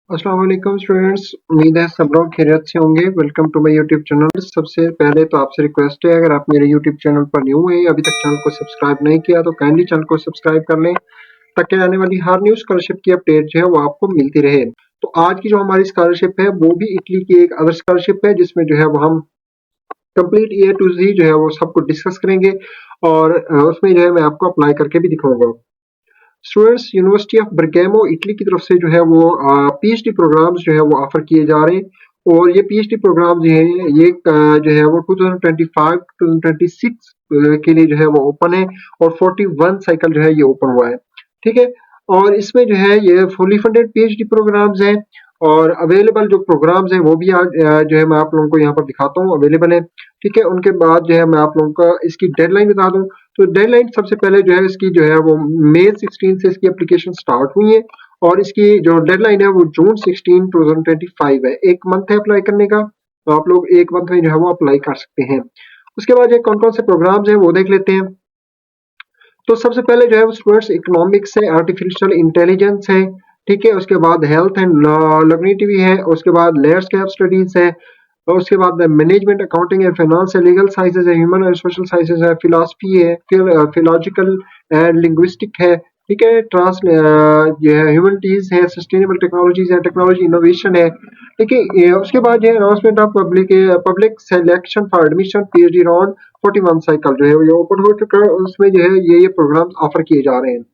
अस्सलाम वालेकुम स्टूडेंट्स। उम्मीद है सब लोग खैरियत से होंगे। Welcome to my YouTube channel. सबसे पहले तो आपसे रिक्वेस्ट है, अगर आप मेरे यूट्यूब चैनल पर न्यू हैं, अभी तक चैनल को सब्सक्राइब नहीं किया तो काइंडली चैनल को सब्सक्राइब कर लें ताकि आने वाली हर न्यू स्कॉलरशिप की अपडेट जो है वो आपको मिलती रहे। तो आज की जो हमारी स्कॉलरशिप है वो भी इटली की एक अदर स्कॉलरशिप है, जिसमें जो है वो हम कंप्लीट ए टू जी जो है वो सब कुछ डिस्कस करेंगे और उसमें जो है मैं आपको अप्लाई करके भी दिखाऊंगा। स्टूडेंट्स, यूनिवर्सिटी ऑफ बर्गेमो इटली की तरफ से जो है वो पीएचडी प्रोग्राम्स जो है वो ऑफर किए जा रहे हैं और ये पीएचडी प्रोग्राम जो है ये जो है वो 2025-2026 के लिए जो है वो ओपन है और 41 साइकिल जो है ये ओपन हुआ है। ठीक है, और इसमें जो है ये फुली फंडेड पीएचडी प्रोग्राम्स हैं और अवेलेबल जो प्रोग्राम्स हैं वो भी आज जो है मैं आप लोगों को यहाँ पर दिखाता हूँ अवेलेबल है। ठीक है, उनके बाद जो है मैं आप लोगों को इसकी डेडलाइन बता दूं। तो डेडलाइन सबसे पहले जो है इसकी जो है वो मई 16 से इसकी एप्लीकेशन स्टार्ट हुई है और इसकी जो डेडलाइन है वो जून 16 2025 है। एक मंथ है अप्लाई करने का, तो आप लोग एक मंथ में जो है वो अप्लाई कर सकते हैं। उसके बाद ये कौन कौन से प्रोग्राम्स हैं वो देख लेते हैं। तो सबसे पहले जो है वो स्टूडेंट्स इकोनॉमिक्स है, आर्टिफिशियल इंटेलिजेंस है, ठीक है, उसके बाद हेल्थ एंड लॉग्निटिव है, उसके बाद लैंडस्केप स्टडीज है, और उसके बाद मैनेजमेंट अकाउंटिंग एंड फाइनेंस है, लीगल साइंसेज है, ह्यूमन एंड सोशल साइंसेज है, फिलोसफी है, फिर फिलोलॉजिकल एंड लिंग्विस्टिक है, ठीक है, ट्रांस जो है ह्यूमनिटीज है, सस्टेनेबल टेक्नोलॉजीज है, टेक्नोलॉजी इनोवेशन है, ठीक है। उसके बाद जो है announcement of public selection for admission PhD round 41 cycle जो है ये ओपन हो चुका है, उसमें जो है ये प्रोग्राम ऑफर किए जा रहे हैं।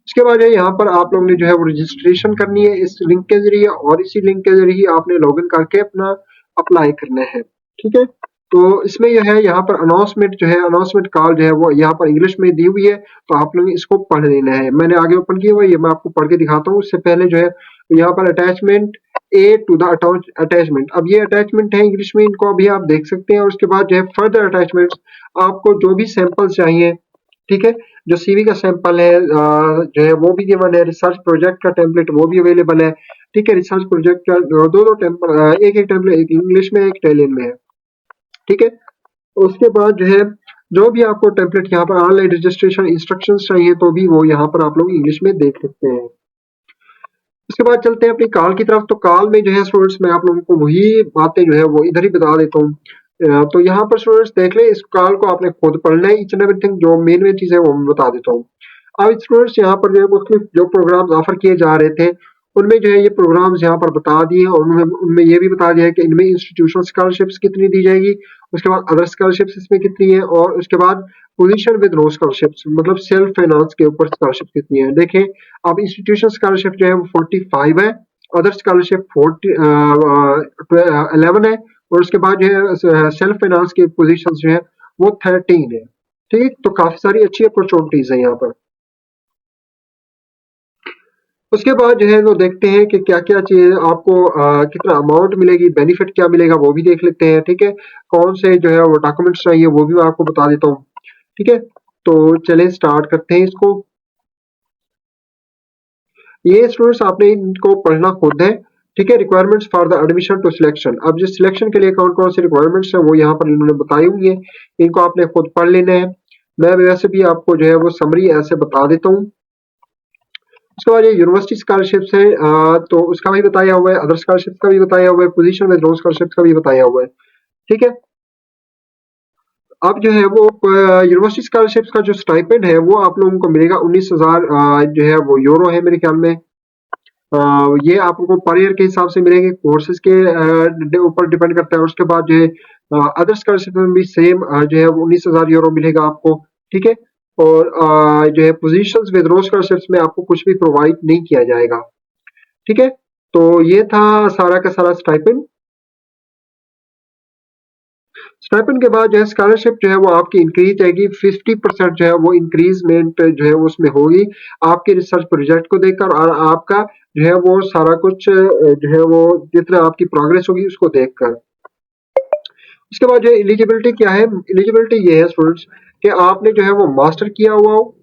उसके बाद यहाँ पर आप लोगों ने जो है वो रजिस्ट्रेशन करनी है इस लिंक के जरिए और इसी लिंक के जरिए आपने लॉगिन करके अपना अप्लाई करना है। ठीक है, तो इसमें जो है यहाँ पर अनाउंसमेंट जो है अनाउंसमेंट कॉल जो है वो यहाँ पर इंग्लिश में दी हुई है, तो आप लोग इसको पढ़ लेना है। मैंने आगे ओपन किया हुआ है, ये मैं आपको पढ़ के दिखाता हूँ। उससे पहले जो है यहाँ पर attachment A to the attachment, अब ये अटैचमेंट है इंग्लिश में, इनको अभी आप देख सकते हैं। और उसके बाद जो है फर्दर अटैचमेंट्स, आपको जो भी सैंपल्स चाहिए, ठीक है, जो सीवी का सैंपल है जो है वो भी गिवन है, रिसर्च प्रोजेक्ट का टेम्पलेट वो भी अवेलेबल है। ठीक है, रिसर्च प्रोजेक्ट का दो टेम्पल, एक टेम्पलेट, एक इंग्लिश में एक इटालियन में है। ठीक है, उसके बाद जो है जो भी आपको टेम्पलेट यहाँ पर ऑनलाइन रजिस्ट्रेशन इंस्ट्रक्शंस चाहिए तो भी वो यहाँ पर आप लोग इंग्लिश में देख सकते हैं। उसके बाद चलते हैं अपनी कॉल की तरफ। तो कॉल में जो है स्टूडेंट्स मैं आप लोगों को वही बातें जो है वो इधर ही बता देता हूँ। तो यहाँ पर स्टूडेंट्स देख लें, इस कॉल को आपने खुद पढ़ना है, ईच एंड एवरीथिंग जो मेन चीज है वो मैं बता देता हूँ। अब स्टूडेंट्स यहाँ पर जो है मुख्तलिफ जो प्रोग्राम्स ऑफर किए जा रहे थे उनमें जो है ये प्रोग्राम्स यहाँ पर बता दिए और उनमें ये भी बता दिया है कि इनमें इंस्टीट्यूशनल स्कॉलरशिप्स कितनी दी जाएगी, उसके बाद अदर स्कॉलरशिप्स इसमें कितनी है, और उसके बाद पोजीशन विद नो स्कॉलरशिप्स मतलब सेल्फ फाइनेंस के ऊपर स्कॉलरशिप कितनी है। देखें, अब इंस्टीट्यूशनल स्कॉलरशिप जो है वो 45 है, अदर स्कॉलरशिप 11 है, और उसके बाद जो है सेल्फ फाइनेंस की पोजीशन जो है वो 13 है। ठीक, तो काफी सारी अच्छी अपॉर्चुनिटीज है यहाँ पर। उसके बाद जो है वो देखते हैं कि क्या क्या चीज आपको कितना अमाउंट मिलेगी, बेनिफिट क्या मिलेगा वो भी देख लेते हैं। ठीक है, कौन से जो है वो डॉक्यूमेंट्स चाहिए वो भी मैं आपको बता देता हूँ। ठीक है, तो चलें स्टार्ट करते हैं इसको। ये स्टूडेंट्स आपने इनको पढ़ना खुद है। ठीक है, requirements for the admission to selection, अब जिस सिलेक्शन के लिए कौन कौन सी रिक्वायरमेंट्स है वो यहाँ पर इन्होंने बताई हुई है, इनको आपने खुद पढ़ लेना है। मैं वैसे भी आपको जो है वो समरी ऐसे बता देता हूँ। उसके बाद ये यूनिवर्सिटी स्कॉलरशिप्स है, तो उसका भी बताया हुआ है, अदर स्कॉलरशिप का भी बताया हुआ है, पोजीशन विद नो स्कॉलरशिप का भी बताया हुआ है। ठीक है, अब जो है वो यूनिवर्सिटी स्कॉलरशिप का जो स्टाइपेंड है वो आप लोगों को मिलेगा 19,000 जो है वो यूरो है मेरे ख्याल में। ये आपको पर ईयर के हिसाब से मिलेंगे, कोर्सेज के ऊपर डिपेंड करता है। उसके बाद जो है अदर स्कॉलरशिप में भी सेम जो है वो 19,000 यूरो मिलेगा आपको। ठीक है, और जो है पोजीशंस विद नो स्कॉलरशिप्स में आपको कुछ भी प्रोवाइड नहीं किया जाएगा। ठीक है, तो ये था सारा का सारा स्टाइपेंड। स्टाइपेंड के बाद जो है स्कॉलरशिप जो है वो आपकी इंक्रीज जाएगी, 50% जो है वो इंक्रीजमेंट जो है उसमें होगी आपके रिसर्च प्रोजेक्ट को देखकर और आपका जो है वो सारा कुछ जो है वो जितना आपकी प्रोग्रेस होगी उसको देखकर। उसके बाद जो है एलिजिबिलिटी क्या है, एलिजिबिलिटी ये है स्टूडेंट्स कि आपने जो है वो मास्टर किया हुआ हो।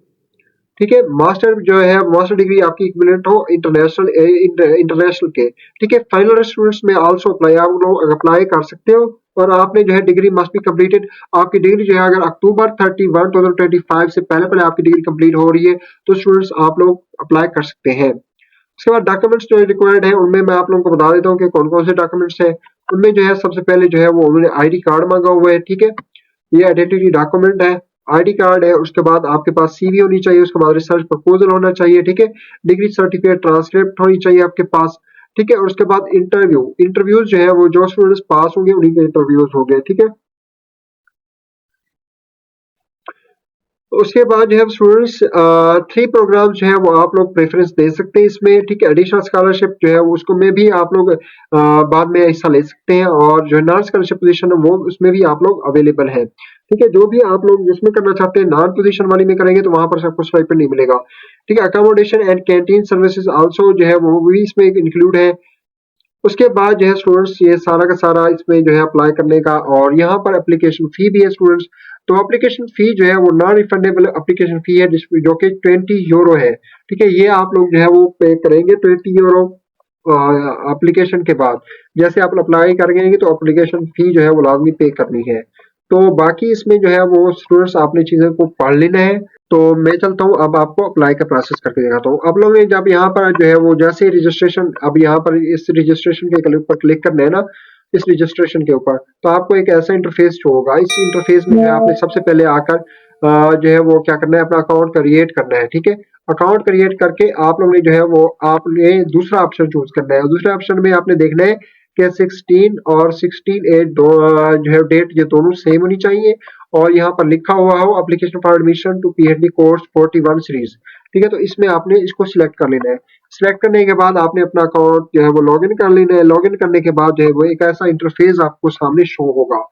ठीक है, मास्टर जो है मास्टर डिग्री आपकी इक्विवेलेंट हो इंटरनेशनल के। ठीक है, फाइनल स्टूडेंट्स में आल्सो अप्लाई आप लोग अप्लाई कर सकते हो और आपने जो है डिग्री मस्ट बी कंप्लीटेड। आपकी डिग्री जो है अगर अक्टूबर 31 2025 से पहले पहले आपकी डिग्री कंप्लीट हो रही है तो स्टूडेंट्स आप लोग अप्लाई कर सकते हैं। उसके बाद डॉक्यूमेंट्स जो रिक्वायर्ड है उनमें मैं आप लोगों को बता देता हूँ कि कौन कौन से डॉक्यूमेंट्स हैं। उनमें जो है सबसे पहले जो है वो उन्होंने आईडी कार्ड मांगा हुआ है, ठीक है, ये आइडेंटिटी डॉक्यूमेंट है, आईडी कार्ड है। उसके बाद आपके पास सीवी होनी चाहिए, उसके बाद रिसर्च प्रपोजल होना चाहिए, ठीक है, डिग्री सर्टिफिकेट ट्रांसक्रिप्ट होनी चाहिए आपके पास, ठीक है। और उसके बाद इंटरव्यूज जो है वो जो स्टूडेंट्स पास होंगे उन्हीं के इंटरव्यूज हो गए, ठीक है। उसके बाद जो है स्टूडेंट्स 3 प्रोग्राम जो है वो आप लोग प्रेफरेंस दे सकते हैं इसमें, ठीक है। एडिशनल स्कॉलरशिप जो है उसको में भी आप लोग बाद में हिस्सा ले सकते हैं, और जो है नॉन स्कॉलरशिप पोजीशन है वो उसमें भी आप लोग अवेलेबल है, ठीक है। जो भी आप लोग जिसमें करना चाहते हैं, नॉन पोजीशन वाली में करेंगे तो वहां पर सबको स्टाइपेंड नहीं मिलेगा, ठीक है। Accommodation and canteen services also जो है वो भी इसमें इंक्लूड है। उसके बाद जो है स्टूडेंट्स ये सारा का सारा इसमें जो है अप्लाई करने का, और यहाँ पर एप्लीकेशन फी भी है स्टूडेंट्स। तो एप्लीकेशन फी जो है वो नॉन रिफंडेबल एप्लीकेशन फी है, जिसमें जो कि 20 यूरो है, ठीक है। ये आप लोग जो है वो पे करेंगे 20 यूरो एप्लीकेशन के बाद। जैसे आप अप्लाई करेंगे तो एप्लीकेशन फी जो है वो लाजमी पे करनी है। तो बाकी इसमें जो है वो स्टूडेंट्स आपने चीजें को पढ़ लेना है। तो मैं चलता हूँ अब आपको अप्लाई का प्रोसेस करके दिखाता हूँ। अब लोग ने जब यहाँ पर जो है वो जैसे रजिस्ट्रेशन, अब यहाँ पर इस रजिस्ट्रेशन के ऊपर क्लिक करना है ना, इस रजिस्ट्रेशन के ऊपर, तो आपको एक ऐसा इंटरफेस शो होगा। इस इंटरफेस में आपने सबसे पहले आकर जो है वो क्या करना है, अपना अकाउंट क्रिएट करना है, ठीक है। अकाउंट क्रिएट करके आप लोग ने जो है वो आपने दूसरा ऑप्शन चूज करना है। दूसरे ऑप्शन में आपने देखना है कि 16 और 16/8 जो है डेट ये दोनों सेम होनी चाहिए, और यहाँ पर लिखा हुआ हो application for admission to PhD course 41 series, ठीक है। तो इसमें आपने इसको सिलेक्ट कर लेना है। सिलेक्ट करने के बाद आपने अपना अकाउंट जो है वो लॉगिन कर लेना है। लॉगिन करने के बाद जो है वो एक ऐसा इंटरफेस आपको सामने शो होगा।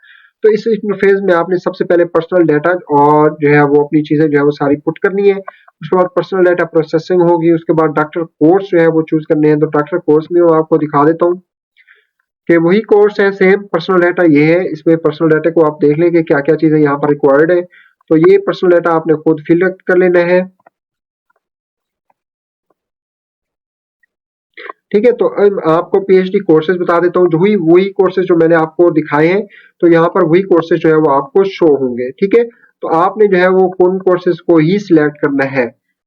तो इस इंटरफेस में आपने सबसे पहले पर्सनल डाटा और जो है वो अपनी चीजें जो है वो सारी पुट करनी है। उसके बाद पर्सनल डाटा प्रोसेसिंग होगी। उसके बाद डॉक्टर कोर्स जो है वो चूज करने हैं। तो डॉक्टर कोर्स में वो आपको दिखा देता हूँ कि वही कोर्स है, सेम पर्सनल डाटा ये है। इसमें पर्सनल डाटा को आप देख लेंगे क्या क्या चीजें यहाँ पर रिक्वायर्ड है। तो ये पर्सनल डाटा आपने खुद फिल कर लेना है, ठीक है। तो आपको पीएचडी कोर्सेज बता देता हूँ, जो हुई वही कोर्सेज जो मैंने आपको दिखाए हैं। तो यहाँ पर वही कोर्सेज जो है वो आपको शो होंगे, ठीक है। तो आपने जो है वो उन कोर्सेज को ही सिलेक्ट करना है,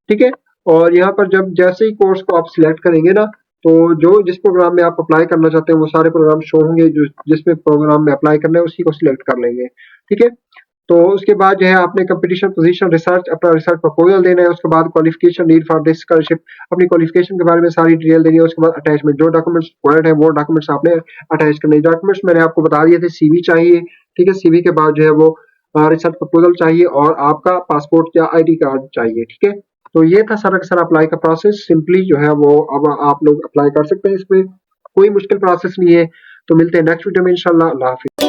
ठीक है। और यहाँ पर जब जैसे ही कोर्स को आप सिलेक्ट करेंगे ना, तो जो जिस प्रोग्राम में आप अप्लाई करना चाहते हैं वो सारे प्रोग्राम शो होंगे। जो जिसमें प्रोग्राम में अप्लाई करना है उसी को सिलेक्ट कर लेंगे, ठीक है। तो उसके बाद जो है आपने कंपटीशन पोजीशन रिसर्च अपना रिसर्च प्रपोजल देना है। उसके बाद qualification need for this scholarship, अपनी क्वालिफिकेशन के बारे में सारी डिटेल देनी है। उसके बाद अटैचमेंट, जो डॉक्यूमेंट्स रिक्वायर्ड है वो डॉक्यूमेंट्स आपने अटैच करने। डॉक्यूमेंट्स मैंने आपको बता दिए थे, सीवी चाहिए, ठीक है। सीवी के बाद जो है वो रिसर्च प्रपोजल चाहिए, और आपका पासपोर्ट या आईडी कार्ड चाहिए, ठीक है। तो ये था सारा का सारा अप्लाई का प्रोसेस। सिंपली जो है वो अब आप लोग अप्लाई कर सकते हैं, इसमें कोई मुश्किल प्रोसेस नहीं है। तो मिलते हैं नेक्स्ट वीडियो में इंशाल्लाह। अल्लाह हाफिज।